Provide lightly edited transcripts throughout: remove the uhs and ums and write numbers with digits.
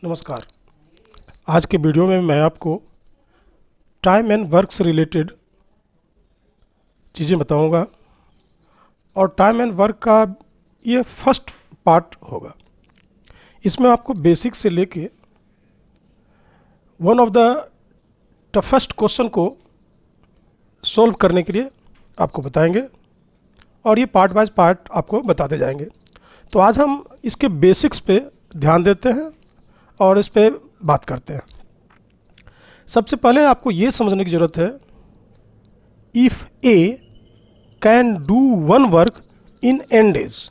नमस्कार। आज के वीडियो में मैं आपको टाइम एंड वर्क से रिलेटेड चीज़ें बताऊंगा और टाइम एंड वर्क का ये फर्स्ट पार्ट होगा। इसमें आपको बेसिक से लेके one of the toughest question को सॉल्व करने के लिए आपको बताएंगे और ये पार्ट वाइज पार्ट आपको बताते जाएंगे। तो आज हम इसके बेसिक्स पे ध्यान देते हैं और इस पे बात करते हैं। सबसे पहले आपको ये समझने की ज़रूरत है, if A can do one work in n days,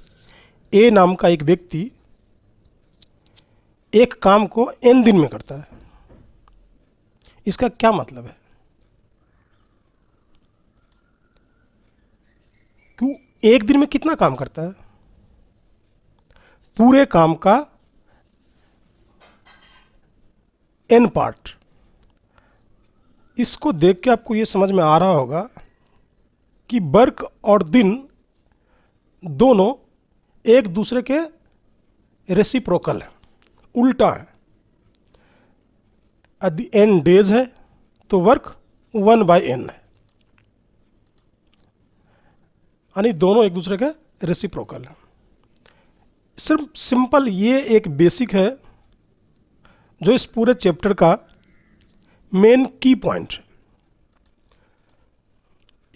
A नाम का एक व्यक्ति एक काम को n दिन में करता है, इसका क्या मतलब है? क्यों एक दिन में कितना काम करता है? पूरे काम का n पार्ट। इसको देख के आपको ये समझ में आ रहा होगा कि वर्क और दिन दोनों एक दूसरे के रेसिप्रोकल है, उल्टा है। एट द एंड डेज है तो वर्क 1/n है, यानी दोनों एक दूसरे के रेसिप्रोकल है। सिर्फ सिंपल ये एक बेसिक है जो इस पूरे चैप्टर का मेन की पॉइंट है।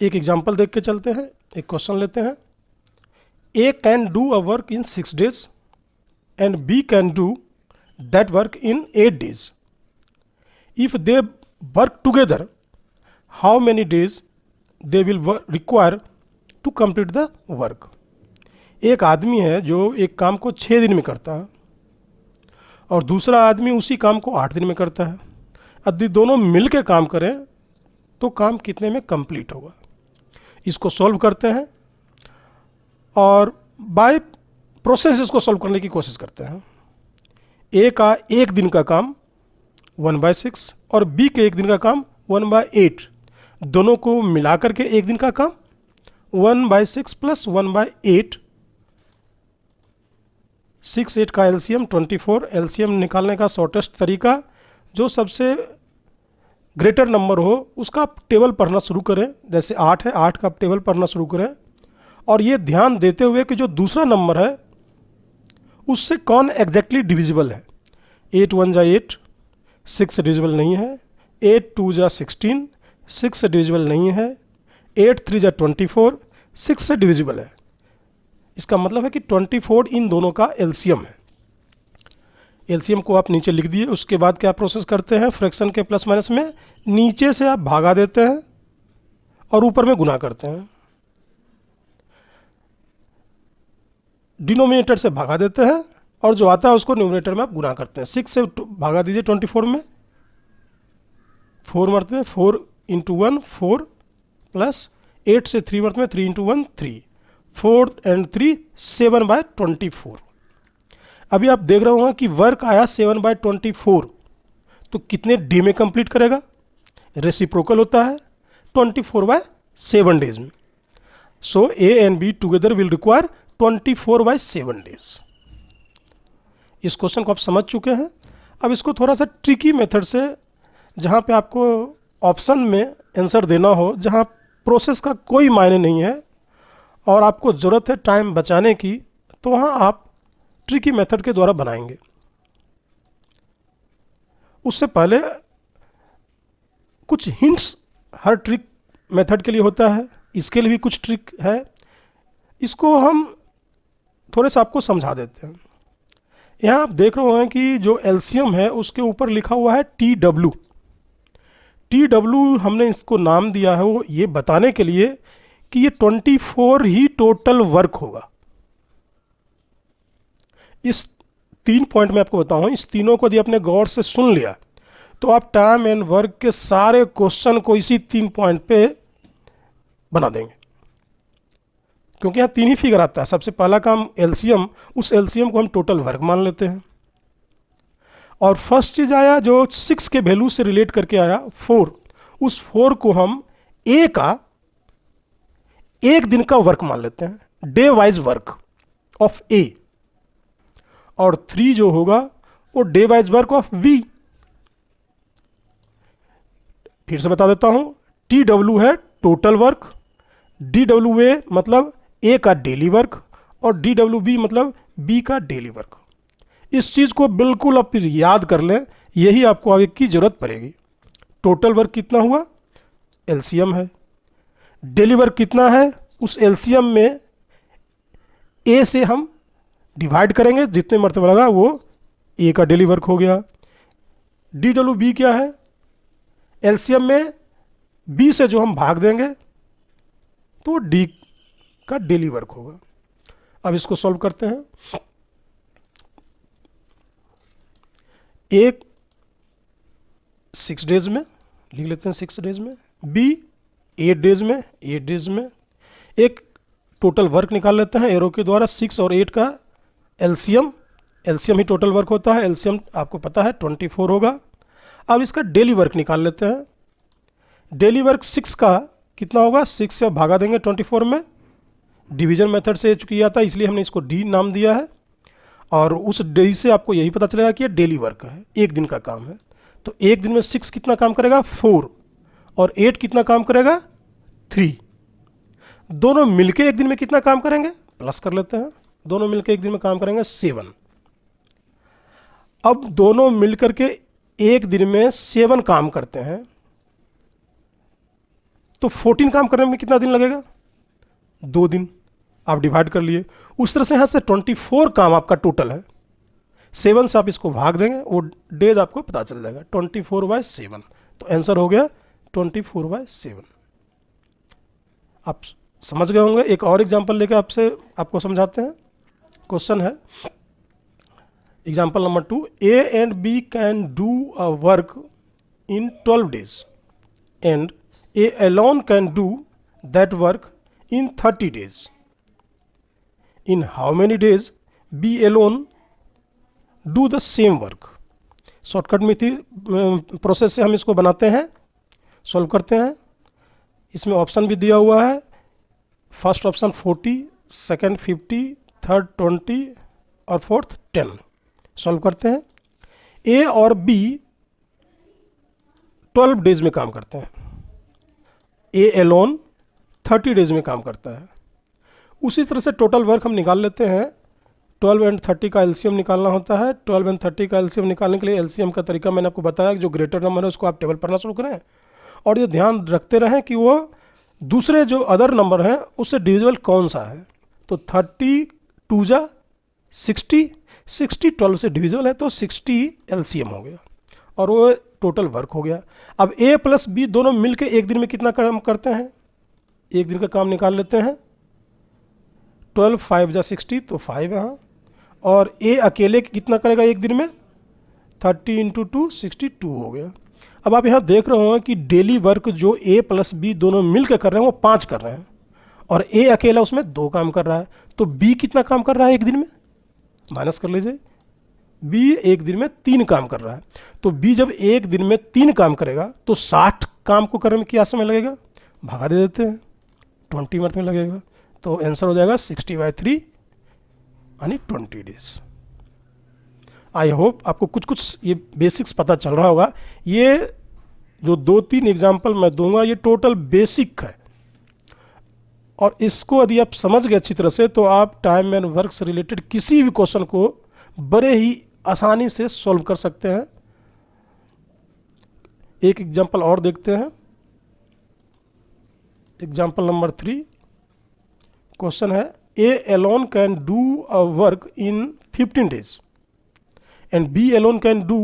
एक एग्जांपल देख के चलते हैं, एक क्वेश्चन लेते हैं। A can do a work in 6 days and B can do that work in 8 days। If they work together, how many days they will require to complete the work. एक आदमी है जो एक काम को 6 दिन में करता है और दूसरा आदमी उसी काम को 8 दिन में करता है। यदि दोनों मिल के काम करें तो काम कितने में कंप्लीट होगा? इसको सॉल्व करते हैं और बाय प्रोसेस इसको सॉल्व करने की कोशिश करते हैं। ए का एक दिन का काम 1/6 और बी के एक दिन का काम 1/8, दोनों को मिला करके एक दिन का काम 1/6 प्लस 1/8, 6 8 का एलसीएम 24। एलसीएम निकालने का शॉर्टेस्ट तरीका, जो सबसे ग्रेटर नंबर हो उसका आप टेबल पढ़ना शुरू करें। जैसे 8 है, 8 का आप टेबल पढ़ना शुरू करें और ये ध्यान देते हुए कि जो दूसरा नंबर है उससे कौन एग्जैक्टली डिविजिबल है। 8 1 जा 8, 6 से डिविजिबल नहीं है। 8 2 जा 16, 6 से डिविजिबल नहीं है। 8 3 जा 24, 6 से डिविजिबल है। इसका मतलब है कि 24 इन दोनों का एलसीएम है। एलसीएम को आप नीचे लिख दिए। उसके बाद क्या प्रोसेस करते हैं, फ्रैक्शन के प्लस माइनस में नीचे से आप भागा देते हैं और ऊपर में गुना करते हैं। डिनोमिनेटर से भागा देते हैं और जो आता है उसको न्यूमरेटर में आप गुना करते हैं। 6 से भागा दीजिए 24 में, 4 मरते हैं, 4 × 1 4 प्लस 8 से 3 मरते हैं, 3 × 1 3, 4 and 3 7/24। अभी आप देख रहे होंगे कि वर्क आया 7/24, तो कितने डी में कंप्लीट करेगा? रेसिप्रोकल होता है 24/7 डेज में। So A and B together will require 24/7 days. इस क्वेश्चन को आप समझ चुके हैं। अब इसको थोड़ा सा ट्रिकी मेथड से, जहाँ पे आपको ऑप्शन में आंसर देना हो, जहाँ प्रोसेस का कोई मायने नहीं है और आपको ज़रूरत है टाइम बचाने की, तो वहाँ आप ट्रिकी मेथड के द्वारा बनाएंगे। उससे पहले कुछ हिंट्स हर ट्रिक मेथड के लिए होता है, इसके लिए भी कुछ ट्रिक है। इसको हम थोड़े सा आपको समझा देते हैं। यहाँ आप देख रहे हैं कि जो एलसीएम है उसके ऊपर लिखा हुआ है TW। TW हमने इसको नाम दिया है वो ये बताने के लिए कि ये 24 ही टोटल वर्क होगा। इस 3 पॉइंट में आपको बताऊं, इस तीनों को यदि आपने गौर से सुन लिया तो आप टाइम एंड वर्क के सारे क्वेश्चन को इसी 3 पॉइंट पे बना देंगे, क्योंकि यहाँ 3 ही फिगर आता है। सबसे पहला काम एलसीएम, उस एलसीएम को हम टोटल वर्क मान लेते हैं। और फर्स्ट चीज आया जो 6 के वैल्यू से रिलेट करके आया 4, उस 4 को हम ए का एक दिन का वर्क मान लेते हैं, day wise work of A. और 3 जो होगा और day wise work of B. फिर से बता देता हूं, टी डब्ल्यू है total work, D W A मतलब ए का डेली वर्क, और डी डब्ल्यू बी मतलब बी का डेली वर्क। इस चीज़ को बिल्कुल आप फिर याद कर लें, यही आपको आगे की जरूरत पड़ेगी। टोटल वर्क कितना हुआ, एलसीएम है। डेली वर्क कितना है, उस एलसीएम में ए से हम डिवाइड करेंगे, जितने मरतबा लगा वो ए का डेली वर्क हो गया। डी डब्ल्यू बी क्या है, एलसीएम में बी से जो हम भाग देंगे तो डी का डेली वर्क होगा। अब इसको सॉल्व करते हैं। एक 6 डेज में लिख लेते हैं, 6 डेज में, बी 8 डेज में, 8 डेज में। एक टोटल वर्क निकाल लेते हैं एरो के द्वारा, 6 और 8 का एलसीएम, एलसीएम ही टोटल वर्क होता है, एलसीएम आपको पता है 24 होगा। अब इसका डेली वर्क निकाल लेते हैं। डेली वर्क 6 का कितना होगा, 6 से भागा देंगे 24 में, डिवीजन मेथड से किया था इसलिए हमने इसको डी नाम दिया है, और उस डी से आपको यही पता चलेगा कि ये डेली वर्क है, एक दिन का काम है। तो एक दिन में 6 कितना काम करेगा, 4, और 8 कितना काम करेगा, 3। दोनों मिलके एक दिन में कितना काम करेंगे, प्लस कर लेते हैं, दोनों मिलके एक दिन में काम करेंगे 7। अब दोनों मिलकर के एक दिन में 7 काम करते हैं, तो 14 काम करने में कितना दिन लगेगा, 2 दिन। आप डिवाइड कर लिए। उस तरह से यहाँ से 24 काम आपका टोटल है, 7 से आप इसको भाग देंगे, वो डेज आपको पता चल जाएगा, 24/7। तो आंसर हो गया 24/7। आप समझ गए होंगे। एक और एग्जांपल लेके आपको समझाते हैं। क्वेश्चन है example number 2, A and B can do a work in 12 days and A alone can do that work in 30 days. In how many days B alone do the same work? Shortcut में थी process से हम इसको बनाते हैं, solve करते हैं। इसमें ऑप्शन भी दिया हुआ है, फर्स्ट ऑप्शन 40, सेकंड 50, थर्ड 20 और फोर्थ 10। सॉल्व करते हैं। ए और बी 12 डेज में काम करते हैं, ए एलोन 30 डेज में काम करता है। उसी तरह से टोटल वर्क हम निकाल लेते हैं। 12 एंड 30 का एलसीएम निकालना होता है। 12 एंड 30 का एलसीएम निकालने के लिए एलसीएम का तरीका मैंने आपको बताया कि जो ग्रेटर नंबर है उसको आप टेबल पढ़ना शुरू करें, और ये ध्यान रखते रहें कि वो दूसरे जो अदर नंबर हैं उससे डिविजिबल कौन सा है। तो 30 2 जा 60, 60 12 से डिविजिबल है तो 60 एलसीएम हो गया, और वो टोटल वर्क हो गया। अब ए प्लस बी दोनों मिलकर एक दिन में कितना काम करते हैं, एक दिन का काम निकाल लेते हैं। 12 5 जा 60 तो 5 यहाँ, और ए अकेले कितना करेगा एक दिन में, 30 × 2 62 हो गया। अब आप यहाँ देख रहे हो कि डेली वर्क जो ए प्लस बी दोनों मिलकर कर रहे हैं वो 5 कर रहे हैं, और ए अकेला उसमें 2 काम कर रहा है। तो बी कितना काम कर रहा है एक दिन में, माइनस कर लीजिए, बी एक दिन में 3 काम कर रहा है। तो बी जब एक दिन में 3 काम करेगा तो 60 काम को करने में क्या समय लगेगा, भागा दे देते हैं, 20 मंथ में लगेगा। तो आंसर हो जाएगा 60/3 यानी 20 डेज। आई होप आपको कुछ कुछ ये बेसिक्स पता चल रहा होगा। ये जो 2-3 एग्जाम्पल मैं दूंगा ये टोटल बेसिक है, और इसको यदि आप समझ गए अच्छी तरह से तो आप टाइम एंड वर्क से रिलेटेड किसी भी क्वेश्चन को बड़े ही आसानी से सॉल्व कर सकते हैं। एक एग्जाम्पल और देखते हैं। एग्जाम्पल नंबर 3 क्वेश्चन है, A alone can do a work in 15 days and B alone can do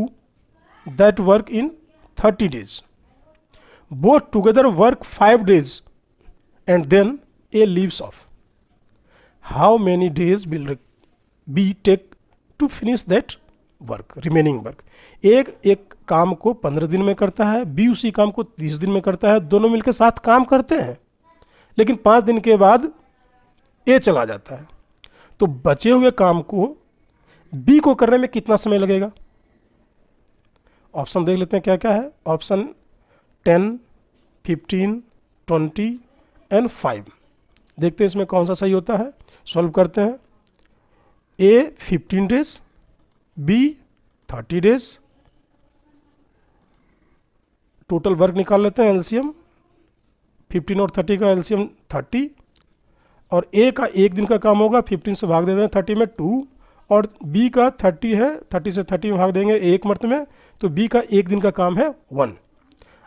that work in 30 days. Both together work 5 days and then A leaves off. How many days will be take to finish that work, remaining work. एक काम को 15 दिन में करता है, B उसी काम को 30 दिन में करता है, दोनों मिलकर साथ काम करते हैं, लेकिन 5 दिन के बाद ए चला जाता है। तो बचे हुए काम को बी को करने में कितना समय लगेगा। ऑप्शन देख लेते हैं क्या क्या है। Option 10, 15, 20 and 5। देखते हैं इसमें कौन सा सही होता है, सॉल्व करते हैं। A 15 days, B 30 days. Total work निकाल लेते हैं एलसीएम, 15 और 30 का एलसीएम 30, और ए का एक दिन का काम होगा, 15 से भाग देते हैं 30 में 2, और बी का 30 है, 30 से 30 में भाग देंगे एक मर्त में, तो बी का एक दिन का काम है 1।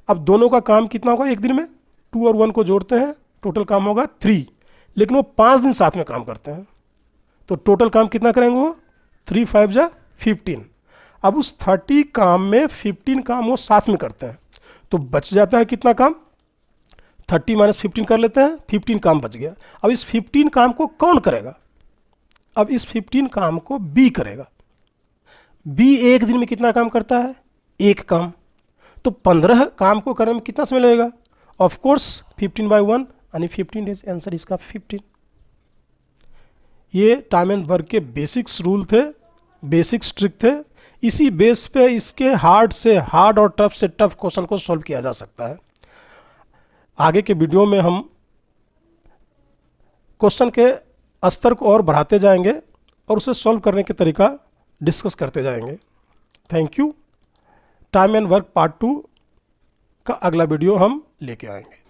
अब दोनों का काम कितना होगा एक दिन में, 2 और 1 को जोड़ते हैं, टोटल काम होगा 3, लेकिन वो 5 दिन साथ में काम करते हैं, तो टोटल काम कितना करेंगे वो, 3 5 जा 15। अब उस 30 काम में 15 काम वो साथ में करते हैं, तो बच जाता है कितना काम, 30 - 15 कर लेते हैं, 15 काम बच गया। अब इस 15 काम को कौन करेगा, अब इस 15 काम को बी करेगा। बी एक दिन में कितना काम करता है, एक काम, तो 15 काम को करने में कितना समय लगेगा, ऑफ कोर्स 15/1 यानी 15 डेज, आंसर इसका 15। ये टाइम एंड वर्क के बेसिक्स रूल थे, बेसिक्स ट्रिक थे, इसी बेस पे इसके हार्ड से हार्ड और टफ से टफ क्वेश्चन को सॉल्व किया जा सकता है। आगे के वीडियो में हम क्वेश्चन के स्तर को और बढ़ाते जाएंगे और उसे सॉल्व करने के तरीका डिस्कस करते जाएंगे। Thank you. Time and work part 2 का अगला वीडियो हम लेके आएंगे।